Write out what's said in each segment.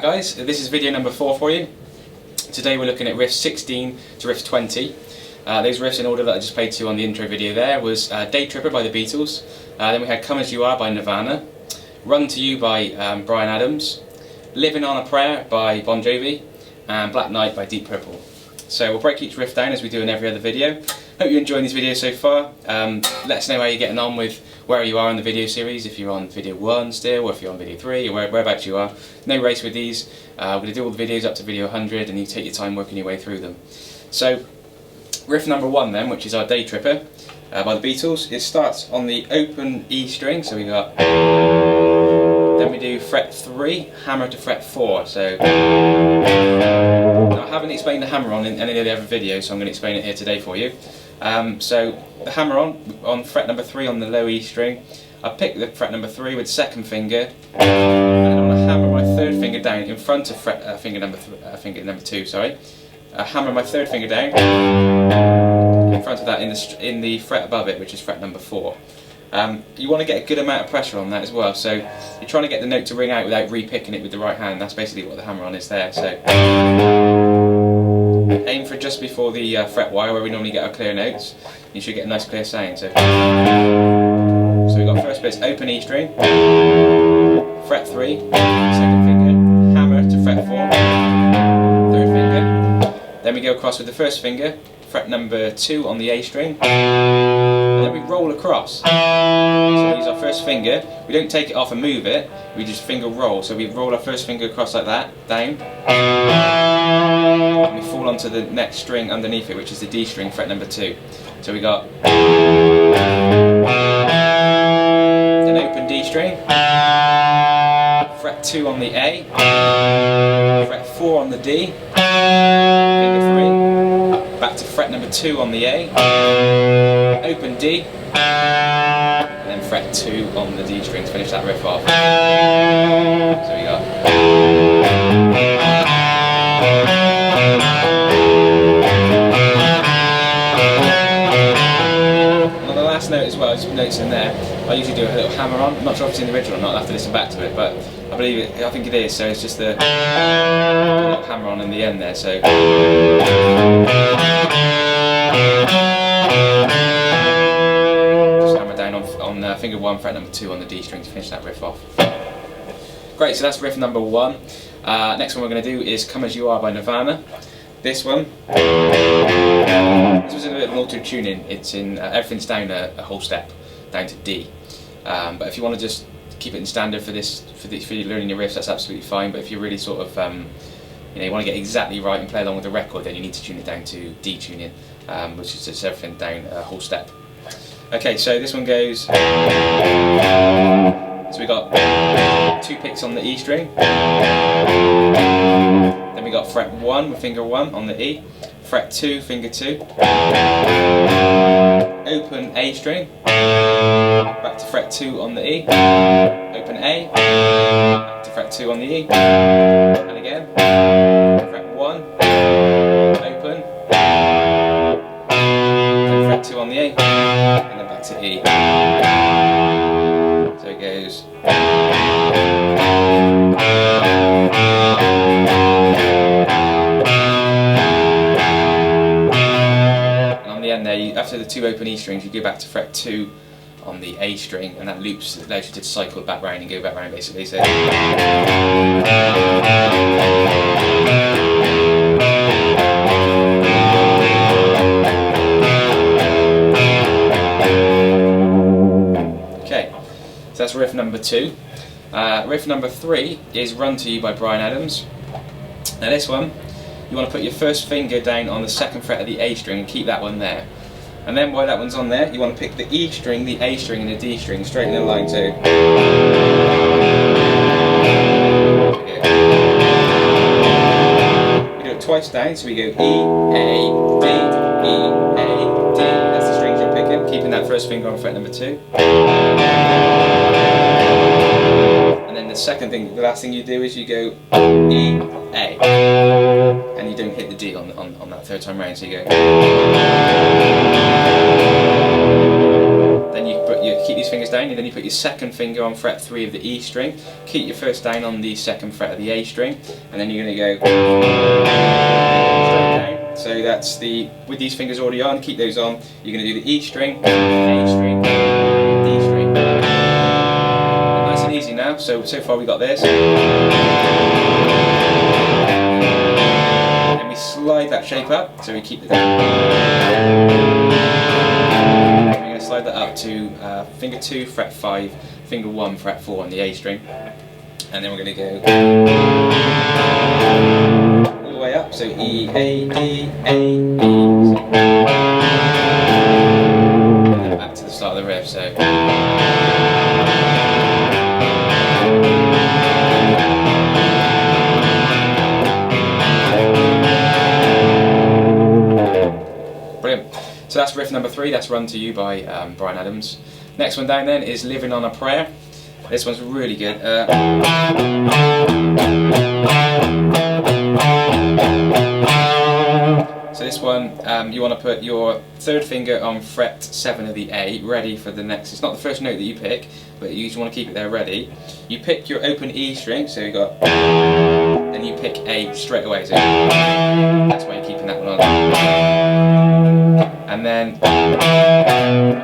guys, this is video number 4 for you. Today we're looking at riffs 16 to riff 20. Those riffs in order that I just played to on the intro video there was Day Tripper by the Beatles, then we had Come As You Are by Nirvana, Run To You by Bryan Adams, Living On A Prayer by Bon Jovi, and Black Knight by Deep Purple. So we'll break each riff down as we do in every other video. Hope you're enjoying these videos so far. Let us know how you're getting on with where you are in the video series, if you're on video 1 still, or if you're on video 3, or whereabouts you are. No race with these. We're going to do all the videos up to video 100 and you take your time working your way through them. So, riff number 1 then, which is our Day Tripper by the Beatles. It starts on the open E string, so we got... Then we do fret 3, hammer to fret 4. So now, I haven't explained the hammer on in any of the other videos, so I'm going to explain it here today for you. So the hammer on fret number 3 on the low E string, I pick the fret number 3 with second finger, and I want to hammer my third finger down in front of finger number 2. Sorry, I hammer my third finger down in front of that in the fret above it, which is fret number 4. You want to get a good amount of pressure on that as well, so you're trying to get the note to ring out without re-picking it with the right hand. That's basically what the hammer-on is there. So aim for just before the fret wire where we normally get our clear notes. You should get a nice clear sound. So we've got first bit open E string, fret 3, second finger, hammer to fret 4, third finger. Then we go across with the first finger, fret number 2 on the A string. And then we roll across. So we use our first finger, we don't take it off and move it, we just finger roll. So we roll our first finger across like that, down, and we fall onto the next string underneath it, which is the D string, fret number 2. So we got an open D string, fret 2 on the A, fret 4 on the D, finger 3, back to fret number 2 on the A, open D, and then fret 2 on the D string to finish that riff off. So we got... And on the last note as well, just notes in there, I usually do a little hammer on. I'm not sure if it's in the original or not, I'll have to listen back to it, but I think it is, so it's just the little hammer on in the end there, so... on finger 1, fret number 2 on the D string to finish that riff off. Great, so that's riff number 1. Next one we're going to do is Come As You Are by Nirvana. This one, this was in a bit of an auto-tuning. It's in, everything's down a whole step, down to D. But if you want to just keep it in standard for you learning your riffs, that's absolutely fine. But if you're really sort of, you want to get exactly right and play along with the record, then you need to tune it down to D tuning, which is just everything down a whole step. Okay, so this one goes, so we got 2 picks on the E string, then we got fret 1 with finger 1 on the E, fret 2, finger 2, open A string, back to fret 2 on the E, open A, back to fret 2 on the E, and again, fret 1, open, then fret 2 on the A, and then back to E. So it goes. And on the end there, after the 2 open E strings, you go back to fret 2 on the A string, and that loops, allows you to cycle back round and go back round basically. So. So that's riff number 2. Riff number 3 is Run To You by Bryan Adams. Now this one, you want to put your first finger down on the 2nd fret of the A string and keep that one there. And then while that one's on there, you want to pick the E string, the A string and the D string straight in a line too. We do it twice down, so we go E, A, D, E, A, D. That's the strings you're picking, keeping that first finger on fret number 2. The last thing you do is you go E, A, and you don't hit the D on that 3rd time round, so you go. Then you keep these fingers down, then you put your second finger on fret 3 of the E string, keep your first down on the second fret of the A string, and then you're going to go straight down. So that's with these fingers already on, keep those on, you're going to do the E string, A string, D string. And nice and easy now, so far we got this. Then we slide that shape up, so we keep it down. We're going to slide that up to finger 2, fret 5, finger 1, fret 4 on the A string. And then we're going to go all the way up, so E, A, D, A, E. And then back to the start of the riff, so. Brilliant. So that's riff number 3, that's Run to You by Bryan Adams. Next one down then is Living on a Prayer. This one's really good. So this one, you want to put your third finger on fret 7 of the A, ready for the next. It's not the first note that you pick, but you just want to keep it there ready. You pick your open E string, so you got, and you pick A straight away. So that's why you're keeping that one on. And then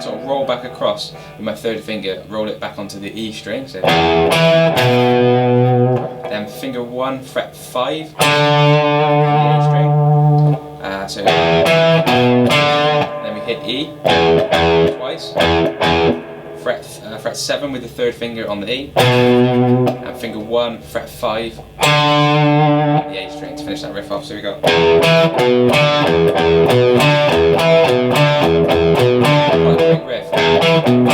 sort of roll back across with my third finger, roll it back onto the E string. So then finger 1, fret 5, the A string. So then we hit E twice. Fret 7 with the third finger on the E, and finger 1, fret 5, the A string to finish that riff off. So we got. Quite a great riff. And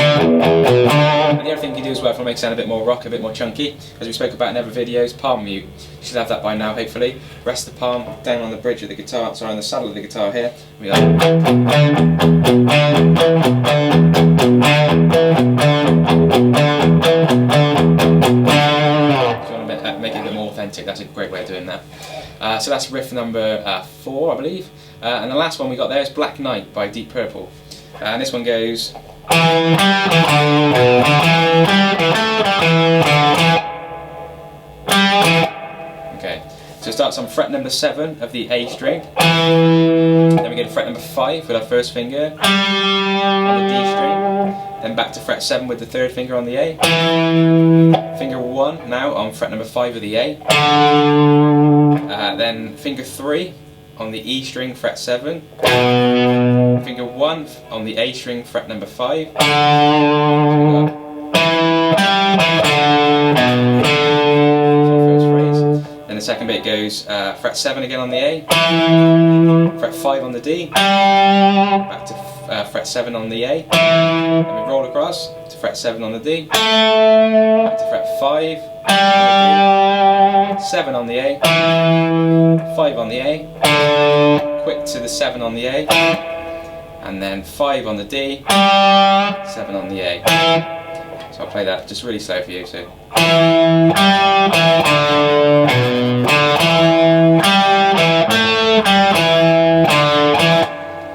the other thing you can do as well, if you want to make it sound a bit more rock, a bit more chunky, as we spoke about in other videos, palm mute. You should have that by now, hopefully. Rest the palm down on the bridge of the guitar, sorry, on the saddle of the guitar here. We got. Make it a bit more authentic, that's a great way of doing that. So that's riff number 4, I believe. And the last one we got there is Black Knight by Deep Purple. And this one goes. Okay, so it starts on fret number 7 of the A string. Then we go to fret number 5 with our first finger on the D string. Then back to fret 7 with the third finger on the A. Finger 1 now on fret number 5 of the A. Then finger 3 on the E string, fret 7. Finger 1 on the A string, fret number 5. First phrase. Then the second bit goes fret 7 again on the A. Fret 5 on the D. Back to fret 7 on the A. Then we roll across to fret 7 on the D. Back to fret 5 on the D. 7 on the A. 5 on the A. Quick to the 7 on the A. And then 5 on the D. 7 on the A. So I'll play that just really slow for you. So.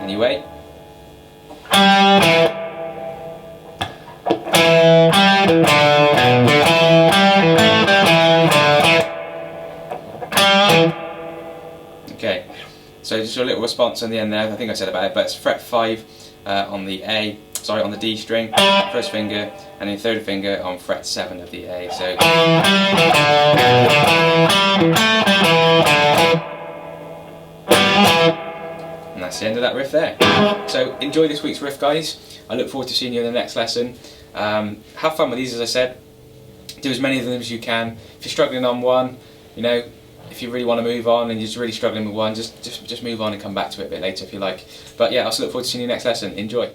And you wait. Okay, so just a little response on the end there. I think I said about it, but it's fret 5 on the A, sorry, on the D string, first finger, and then third finger on fret 7 of the A. So. And that's the end of that riff there. So enjoy this week's riff, guys. I look forward to seeing you in the next lesson. Have fun with these, as I said. Do as many of them as you can. If you're struggling on one, you know, if you really want to move on and you're just really struggling with one, just move on and come back to it a bit later if you like. But yeah, I'll look forward to seeing you next lesson. Enjoy.